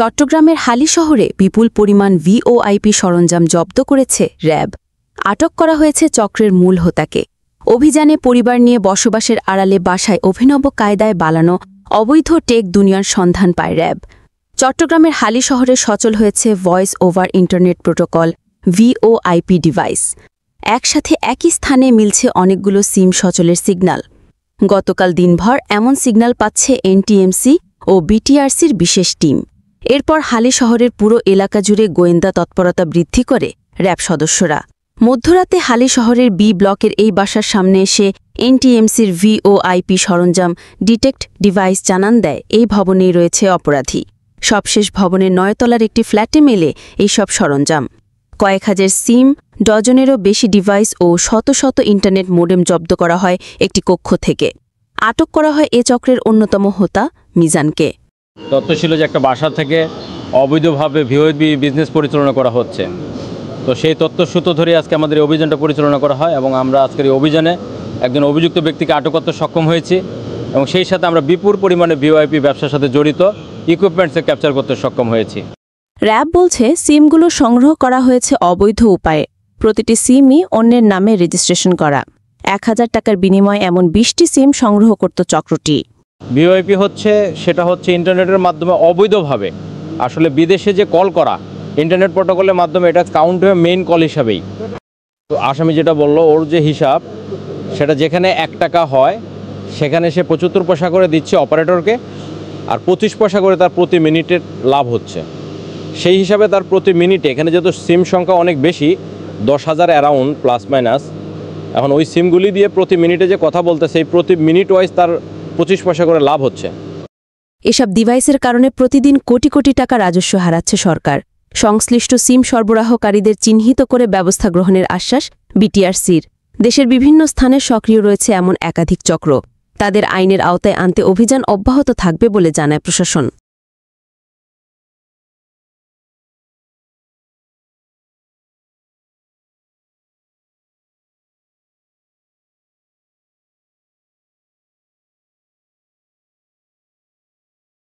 চট্টগ্রামের হালি শহরে বিপুল পরিমাণ ভিওআইপি সরঞ্জাম জব্দ করেছে র্যাব। আটক করা হয়েছে চক্রের মূল হোতাকে। অভিযানে পরিবার নিয়ে বসবাসের আড়ালে বাসায় অভিনব কায়দায় বানানো অবৈধ টেক দুনিয়ার সন্ধান পায় র্যাব। চট্টগ্রামের হালি শহরে সচল হয়েছে voice over internet protocol VoIP device. একসাথে একই স্থানে মিলছে অনেকগুলো সিম সচলের সিগন্যাল। গতকাল দিনভর এমন সিগন্যাল পাচ্ছে এনটিএমসি ও বিটিআরসির বিশেষ টিম। এরপর হালি শহরের পুরো এলাকা জুড়ে গোয়েন্দা তৎপরতা বৃদ্ধি করে র্যাব সদস্যরা। মধ্যরাতে হালি শহরের বি ব্লকের এই বাসার সামনে এসে এনটিএমসির ভিওআইপি সরঞ্জাম ডিটেক্ট ডিভাইস জানান দেয় এই ভবনেই রয়েছে অপরাধী। সবশেষ ভবনের 9 তলার একটি ফ্ল্যাটে মেলে এইসব সরঞ্জাম। কয়েক হাজার সিম, ডজনেরও বেশি ডিভাইস ও শত শত ইন্টারনেট মোডেম জব্দ করা হয় একটি কক্ষ থেকে। আটক করা হয় এ চক্রের অন্যতম হোতা মিজানকে। তথ্য ছিল যে একটা বাসা থেকে অবৈধভাবে ভিওআইপি বিজনেস পরিচালনা করা হচ্ছে। তো সেই তথ্য সূত্র ধরে আজকে আমাদের এই অভিযানটা পরিচালনা করা হয় এবং আমরা আজকের এই অভিযানে একজন অভিযুক্ত ব্যক্তিকে আটক করতে সক্ষম হয়েছি এবং সেই সাথে আমরা বিপুল পরিমাণে ভিওআইপি ব্যবসার সাথে জড়িত ইকুইপমেন্টসে ক্যাপচার করতে সক্ষম হয়েছি। র্যাব বলছে সিমগুলো সংগ্রহ করা হয়েছে অবৈধ উপায়ে। প্রতিটি সিমই অন্যের নামে রেজিস্ট্রেশন করা। 1000 টাকার বিনিময়ে এমন 20টি সিম সংগ্রহ করত চক্রটি। ভিওআইপি সেটা হচ্ছে ইন্টারনেটের মাধ্যমে অবৈধভাবে আসলে বিদেশে যে কল করা ইন্টারনেট প্রোটোকলের মাধ্যমে এটা কাউন্ট হবে মেইন কল হিসাবেই। তো আসামি যেটা বললো ওর যে হিসাব সেটা যেখানে 1 টাকা হয় সেখানে সে 75 পয়সা করে দিচ্ছে অপারেটরকে, আর 25 পয়সা করে তার প্রতি মিনিটের লাভ হচ্ছে। সেই হিসাবে তার প্রতি মিনিটে এখানে যেহেতু সিম সংখ্যা অনেক বেশি, 10,000 অ্যারাউন্ড প্লাস মাইনাস, এখন ওই সিমগুলি দিয়ে প্রতি মিনিটে যে কথা বলতেছে এই প্রতি মিনিট ওয়াইজ তার 25 পয়সা করে লাভ হচ্ছে। এসব ডিভাইসের কারণে প্রতিদিন কোটি কোটি টাকা রাজস্ব হারাচ্ছে সরকার। সংশ্লিষ্ট সিম সরবরাহকারীদের চিহ্নিত করে ব্যবস্থা গ্রহণের আশ্বাস বিটিআরসির। দেশের বিভিন্ন স্থানে সক্রিয় রয়েছে এমন একাধিক চক্র। তাদের আইনের আওতায় আনতে অভিযান অব্যাহত থাকবে বলে জানায় প্রশাসন।